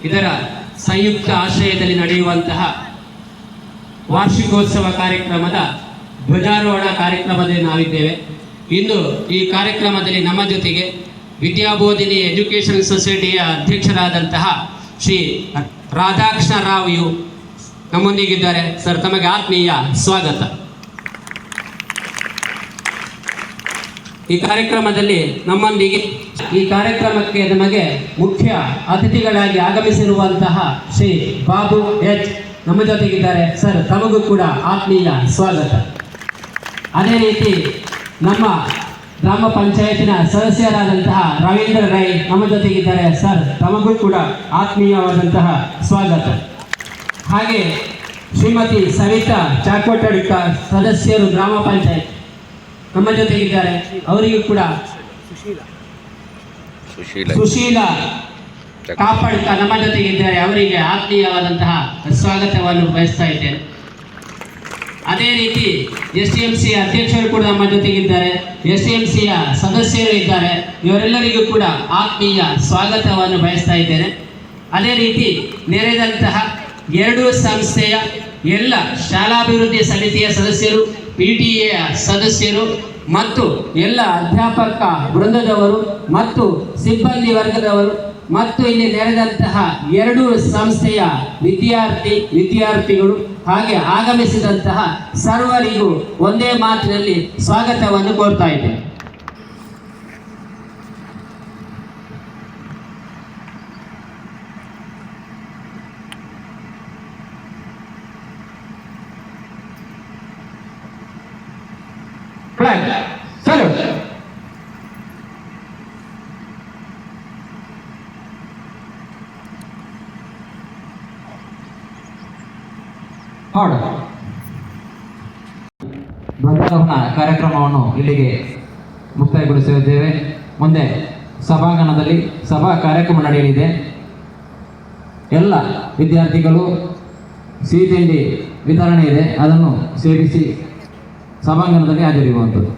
ಇದರ ಸಂಯುಕ್ತ ಆಶ್ರಯದಲ್ಲಿ ನಡೆಯುವಂತಹ ವಾರ್ಷಿಕೋತ್ಸವ ಕಾರ್ಯಕ್ರಮದ ಧ್ವಜಾರೋಹಣ ಕಾರ್ಯಕ್ರಮದಲ್ಲಿ ನಾವಿದ್ದೇವೆ. ಇಂದು ಈ ಕಾರ್ಯಕ್ರಮದಲ್ಲಿ ನಮ್ಮ ಜೊತೆಗೆ ವಿದ್ಯಾಬೋಧಿನಿ ಎಜುಕೇಷನ್ ಸೊಸೈಟಿಯ ಅಧ್ಯಕ್ಷರಾದಂತಹ ಶ್ರೀ ರಾಧಾಕೃಷ್ಣ ರಾವ್ ಯು ನಮ್ಮೊಂದಿಗಿದ್ದಾರೆ. ಸರ್, ತಮಗೆ ಆತ್ಮೀಯ ಸ್ವಾಗತ. ಈ ಕಾರ್ಯಕ್ರಮದಲ್ಲಿ ನಮ್ಮೊಂದಿಗೆ ಈ ಕಾರ್ಯಕ್ರಮಕ್ಕೆ ನಮಗೆ ಮುಖ್ಯ ಅತಿಥಿಗಳಾಗಿ ಆಗಮಿಸಿರುವಂತಹ ಶ್ರೀ ಬಾಬು ಎಚ್ ನಮ್ಮ ಜೊತೆಗಿದ್ದಾರೆ. ಸರ್, ತಮಗೂ ಕೂಡ ಆತ್ಮೀಯ ಸ್ವಾಗತ. ಅದೇ ರೀತಿ ನಮ್ಮ ಗ್ರಾಮ ಪಂಚಾಯತಿನ ಸದಸ್ಯರಾದಂತಹ ರವೀಂದ್ರ ರೈ ನಮ್ಮ ಜೊತೆಗಿದ್ದಾರೆ. ಸರ್, ತಮಗೂ ಕೂಡ ಆತ್ಮೀಯವಾದಂತಹ ಸ್ವಾಗತ. ಹಾಗೆ ಶ್ರೀಮತಿ ಸವಿತಾ ಚಾಕೋಟಡಿಕ ಸದಸ್ಯರು ಗ್ರಾಮ ಪಂಚಾಯತ್ ನಮ್ಮ ಜೊತೆಗಿದ್ದಾರೆ. ಅವರಿಗೂ ಕೂಡ ಸುಶೀಲಾ ಕಾಪಾಡ್ಕ ನಮ್ಮ ಜೊತೆಗಿದ್ದಾರೆ. ಅವರಿಗೆ ಆತ್ಮೀಯವಾದಂತಹ ಸ್ವಾಗತವನ್ನು ಬಯಸ್ತಾ ಇದ್ದೇನೆ. ಅದೇ ರೀತಿ STMC ಅಧ್ಯಕ್ಷರು ಕೂಡ ನಮ್ಮ ಜೊತೆಗಿದ್ದಾರೆ. STMCಯ ಸದಸ್ಯರು ಇದ್ದಾರೆ. ಇವರೆಲ್ಲರಿಗೂ ಕೂಡ ಆತ್ಮೀಯ ಸ್ವಾಗತವನ್ನು ಬಯಸ್ತಾ ಇದ್ದೇನೆ. ಅದೇ ರೀತಿ ನೆರೆದಂತಹ ಎರಡೂ ಸಂಸ್ಥೆಯ ಎಲ್ಲ ಶಾಲಾಭಿವೃದ್ಧಿ ಸಮಿತಿಯ ಸದಸ್ಯರು, PTA ಸದಸ್ಯರು ಮತ್ತು ಎಲ್ಲ ಅಧ್ಯಾಪಕ ವೃಂದದವರು ಮತ್ತು ಸಿಬ್ಬಂದಿ ವರ್ಗದವರು ಮತ್ತು ಇಲ್ಲಿ ನೆರೆದಂತಹ ಎರಡೂ ಸಂಸ್ಥೆಯ ವಿದ್ಯಾರ್ಥಿಗಳು ಹಾಗೆ ಆಗಮಿಸಿದಂತಹ ಸರ್ವರಿಗೂ ಒಂದೇ ಮಾತಿನಲ್ಲಿ ಸ್ವಾಗತವನ್ನು ಕೋರ್ತಾ ಇದ್ದೇನೆ. Salute. ಧ್ವಜಾರೋಹಣ ಕಾರ್ಯಕ್ರಮವನ್ನು ಇಲ್ಲಿಗೆ ಮುಕ್ತಾಯಗೊಳಿಸಿದ್ದೇವೆ. ಮುಂದೆ ಸಭಾಂಗಣದಲ್ಲಿ ಸಭಾ ಕಾರ್ಯಕ್ರಮ ನಡೆಯಲಿದೆ. ಎಲ್ಲ ವಿದ್ಯಾರ್ಥಿಗಳು ಸಿಹಿ ತಿಂಡಿ ವಿತರಣೆ ಇದೆ, ಅದನ್ನು ಸೇವಿಸಿ ಸಭಾಂಗಣದಲ್ಲಿ ಹಾಜರಿರುವಂಥದ್ದು.